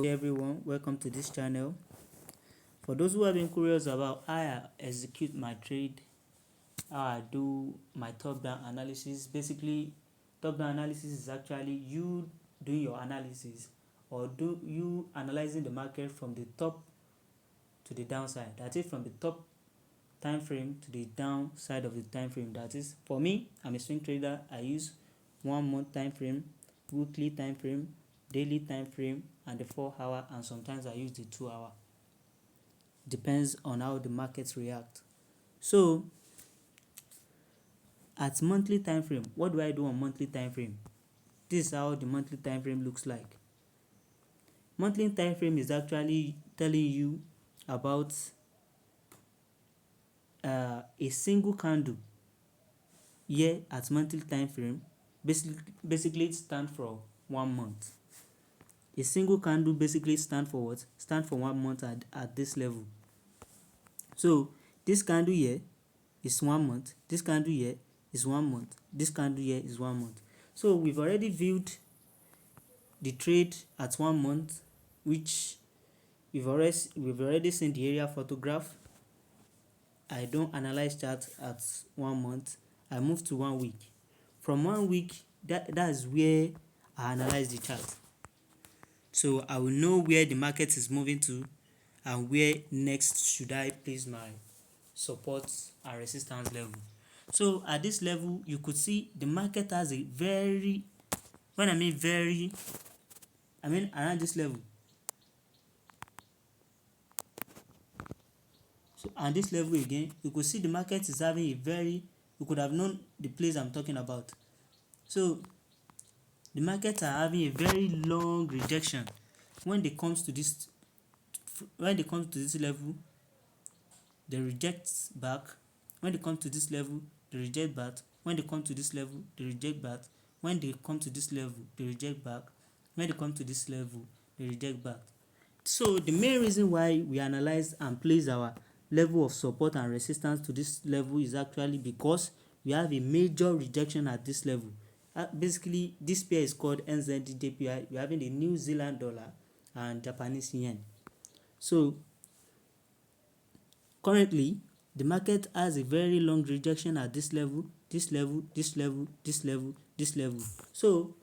Everyone, welcome to this channel. For those who have been curious about how I execute my trade, how I do my top-down analysis, basically top-down analysis is actually you doing your analysis or do you analyzing the market from the top to the downside. That is, from the top time frame to the downside of the time frame. That is, for me, I'm a swing trader. I use 1 month time frame, weekly time frame, daily time frame, and the 4 hour, and sometimes I use the 2 hour. Depends on how the markets react. So at monthly time frame, what do I do on monthly time frame? This is how the monthly time frame looks like. Monthly time frame is actually telling you about a single candle here at monthly time frame. Basically it stands for 1 month. A single candle basically stand for what? Stand for 1 month at this level. So this candle here is 1 month. This candle here is 1 month. This candle here is 1 month. So we've already viewed the trade at 1 month, which we've already seen the area photograph. I don't analyze chart at 1 month. I move to 1 week. From 1 week, that's where I analyze the chart. So I will know where the market is moving to and where next should I place my support and resistance level. So at this level, you could see the market has a very, when I mean very, I mean around this level. So and this level again, you could see the market is having a very, you could have known the place I'm talking about. So the markets are having a very long rejection. When they comes to this level, they reject back. When they come to this level, they reject back. When they come to this level, they reject back. When they come to this level, they reject back. When they come to this level, they reject back. So the main reason why we analyze and place our level of support and resistance to this level is actually because we have a major rejection at this level. Basically, this pair is called NZD-JPY. We're having the New Zealand dollar and Japanese yen. So currently, the market has a very long rejection at this level, this level, this level, this level, this level. So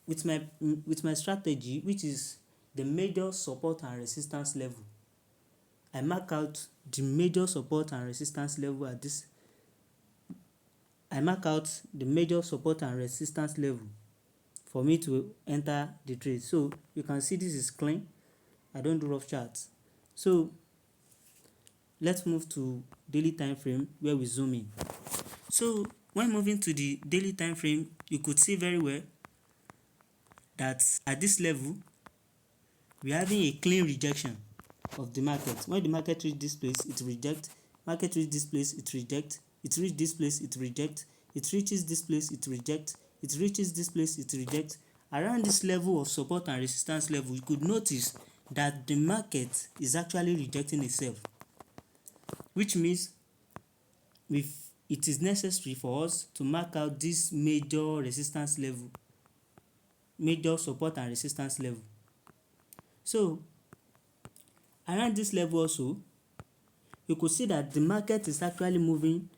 with my strategy, which is the major support and resistance level, I mark out the major support and resistance level at this. I mark out the major support and resistance level for me to enter the trade. So you can see this is clean. I don't do rough charts. So let's move to daily time frame where we zoom in. So when moving to the daily time frame, you could see very well that at this level we are having a clean rejection of the market. When the market reach this place, it reject. Market reach this place, it reject. It reach this place, it reject. It reaches this place, it reject. It reaches this place, it reject. Around this level of support and resistance level, you could notice that the market is actually rejecting itself, which means it is necessary for us to mark out this major resistance level, major support and resistance level. So around this level also, you could see that the market is actually moving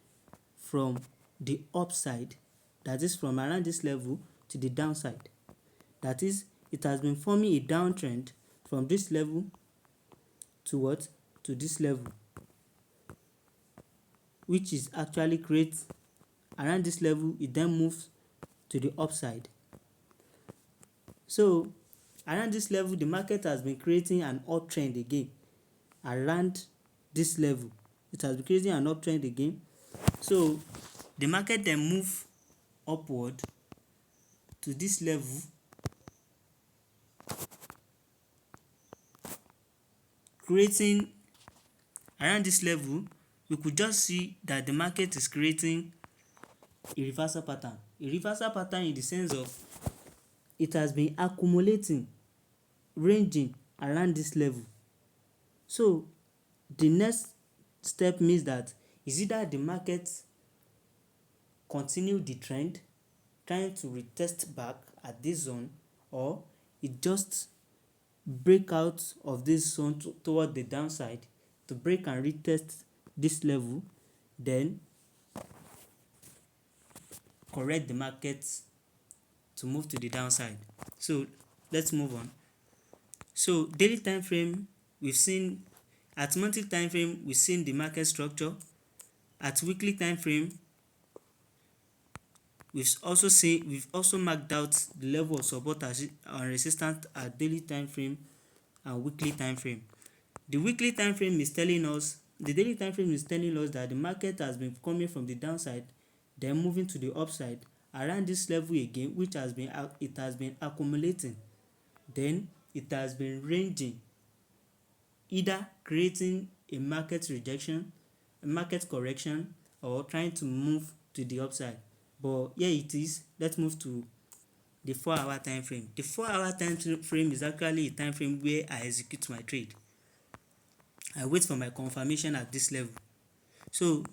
from the upside, that is from around this level, to the downside. That is, it has been forming a downtrend from this level to what? To this level, which is actually creates around this level, it then moves to the upside. So around this level, the market has been creating an uptrend again. Around this level, it has been creating an uptrend again. So the market then move upward to this level, creating around this level. You could just see that the market is creating a reversal pattern. A reversal pattern in the sense of it has been accumulating, ranging around this level. So the next step means that is either the market continue the trend, trying to retest back at this zone, or it just break out of this zone toward the downside to break and retest this level, then correct the market to move to the downside. So let's move on. So daily time frame, we've seen at monthly time frame, we've seen the market structure. At weekly time frame, we've also marked out the level of support and resistance at daily time frame and weekly time frame. The weekly time frame is telling us, the daily time frame is telling us that the market has been coming from the downside, then moving to the upside around this level again, which has been accumulating. Then it has been ranging, either creating a market rejection, a market correction, or trying to move to the upside. But here it is. Let's move to the 4-hour time frame. The 4-hour time frame is actually a time frame where I execute my trade. I wait for my confirmation at this level. So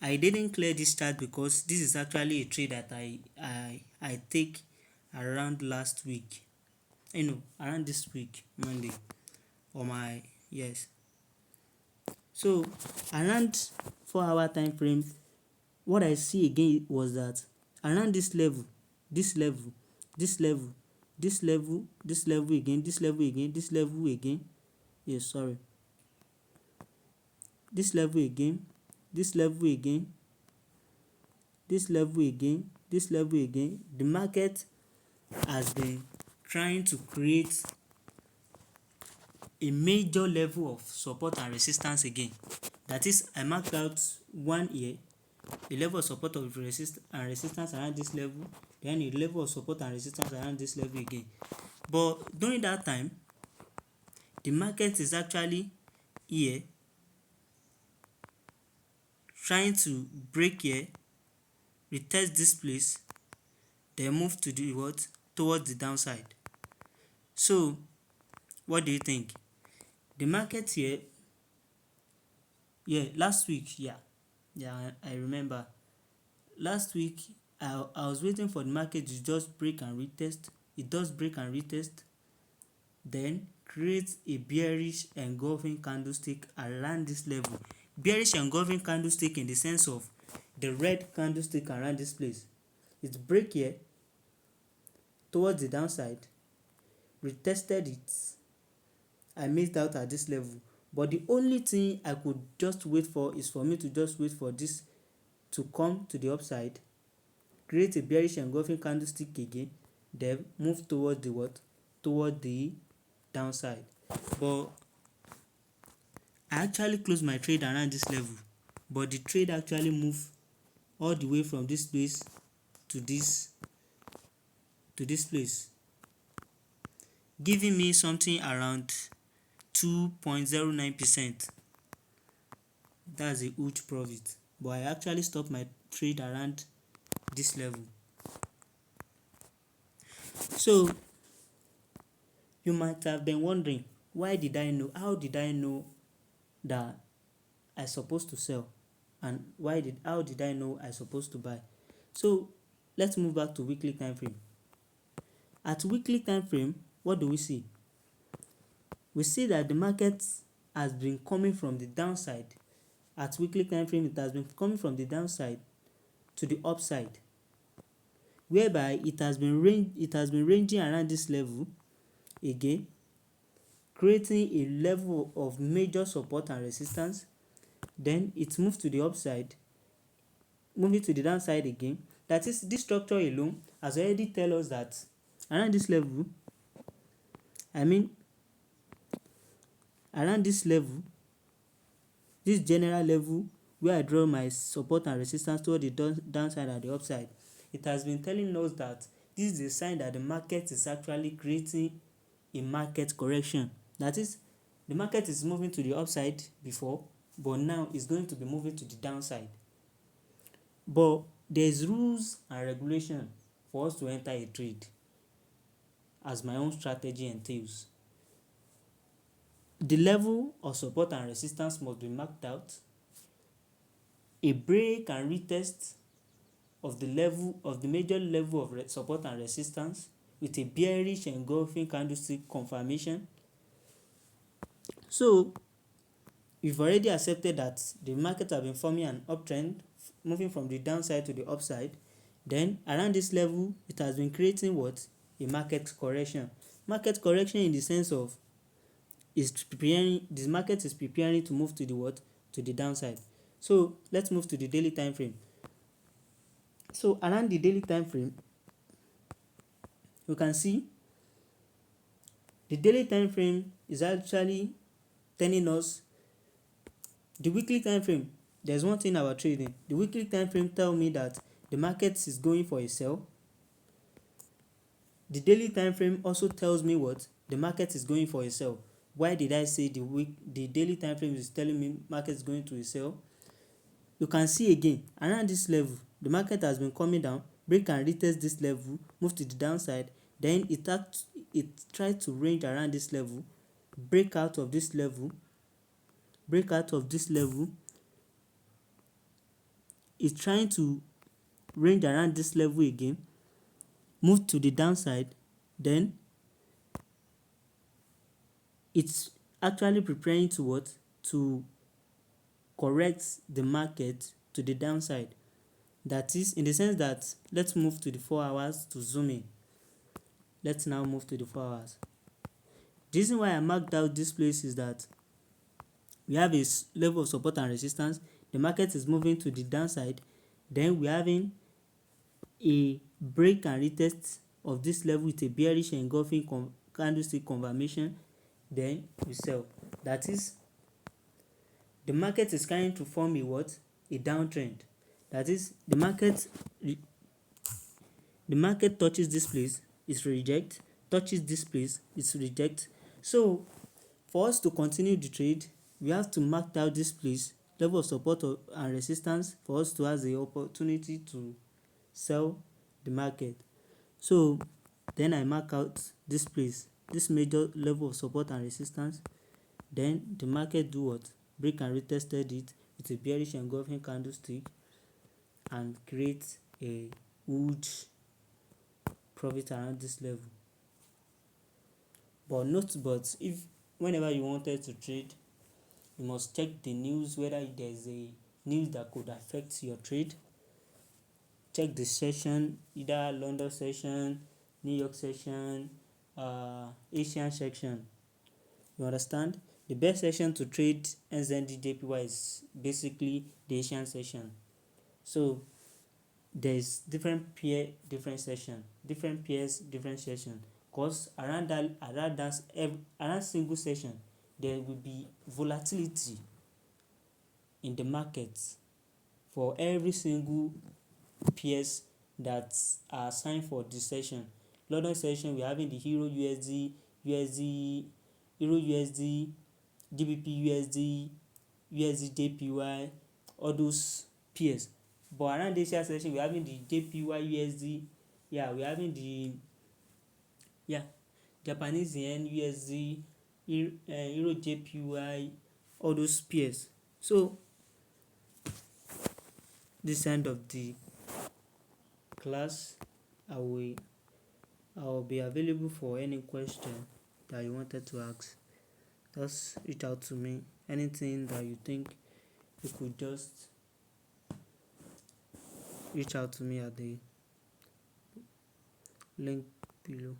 I didn't clear this chart because this is actually a trade that I take around last week. Around this week, Monday, or my yes. So around 4-hour time frame, what I see again was that around this level, this level, this level, this level, this level again, this level again, this level again, yes, sorry, this level again, this level again, this level again, this level again, the market has been trying to create a major level of support and resistance again. That is, I marked out one here, a level of support and resistance around this level, then a level of support and resistance around this level again. But during that time, the market is actually here, trying to break here, retest this place, then move to the what? Towards the downside. So what do you think? The market here, last week, I remember. Last week, I was waiting for the market to just break and retest. It does break and retest, then create a bearish engulfing candlestick around this level. Bearish engulfing candlestick in the sense of the red candlestick around this place. It break here towards the downside, retested it. I missed out at this level, but the only thing I could just wait for is for me to just wait for this to come to the upside, create a bearish engulfing candlestick again, then move toward the what? Toward the downside. But I actually closed my trade around this level, but the trade actually moved all the way from this place to this place, giving me something around 2.09%. That's a huge profit, but I actually stopped my trade around this level. So you might have been wondering, how did I know that I supposed to sell, and how did I know I supposed to buy? So let's move back to weekly time frame. At weekly time frame, what do we see? We see that the market has been coming from the downside. At weekly time frame, it has been coming from the downside to the upside, whereby it has been ranging around this level again, creating a level of major support and resistance. Then it moves to the upside, moving to the downside again. That is, this structure alone has already tell us that around this level, around this level, this general level where I draw my support and resistance toward the downside and the upside, it has been telling us that this is a sign that the market is actually creating a market correction. That is, the market is moving to the upside before, but now it's going to be moving to the downside. But there's rules and regulation for us to enter a trade, as my own strategy entails. The level of support and resistance must be marked out. A break and retest of the major level of support and resistance with a bearish engulfing candlestick confirmation So we've already accepted that the market have been forming an uptrend, moving from the downside to the upside. Then around this level it has been creating what? A market correction. Market correction in the sense of is preparing, this market is preparing to move to the what? To the downside. So let's move to the daily time frame. So around the daily time frame, you can see the daily time frame is actually telling us the weekly time frame. There's one thing about trading. The weekly time frame tell me that the market is going for a sell. The daily time frame also tells me what? The market is going for a sell. Why did I say the daily time frame is telling me market is going to a sell? You can see again around this level the market has been coming down, break and retest this level, move to the downside, then it tried to range around this level, break out of this level, it's trying to range around this level again, move to the downside, then it's actually preparing to what? To correct the market to the downside. That is in the sense that let's move to the 4 hours to zoom in. Let's now move to the 4 hours. The reason why I marked out this place is that we have a level of support and resistance. The market is moving to the downside. Then we're having a break and retest of this level with a bearish engulfing candlestick confirmation. Then we sell. That is, the market is trying to form a what? A downtrend. That is, the market touches this place, it's reject, touches this place, it's reject. So for us to continue the trade, we have to mark out this place, level of support and resistance, for us to have the opportunity to sell the market. So then I mark out this place, this major level of support and resistance. Then the market do what? Break and retested it with a bearish engulfing candlestick and create a huge profit around this level. But if whenever you wanted to trade, you must check the news, whether there's a news that could affect your trade. Check the session, either London session, New York session, Asian section. You understand? The best session to trade NZD is basically the Asian session. So there's different pair, different session, different pairs, different session. Cause around single session, there will be volatility in the market for every single pairs that are assigned for the session. London session, we're having the Euro USD, Euro USD, GBP USD, USD JPY, all those pairs. But around the Asia session, we're having the JPY USD, we're having the Japanese yen USD, Euro JPY, all those pairs. So this end of the class, I will be available for any question that you wanted to ask. Just reach out to me. Anything that you think, you could just reach out to me at the link below.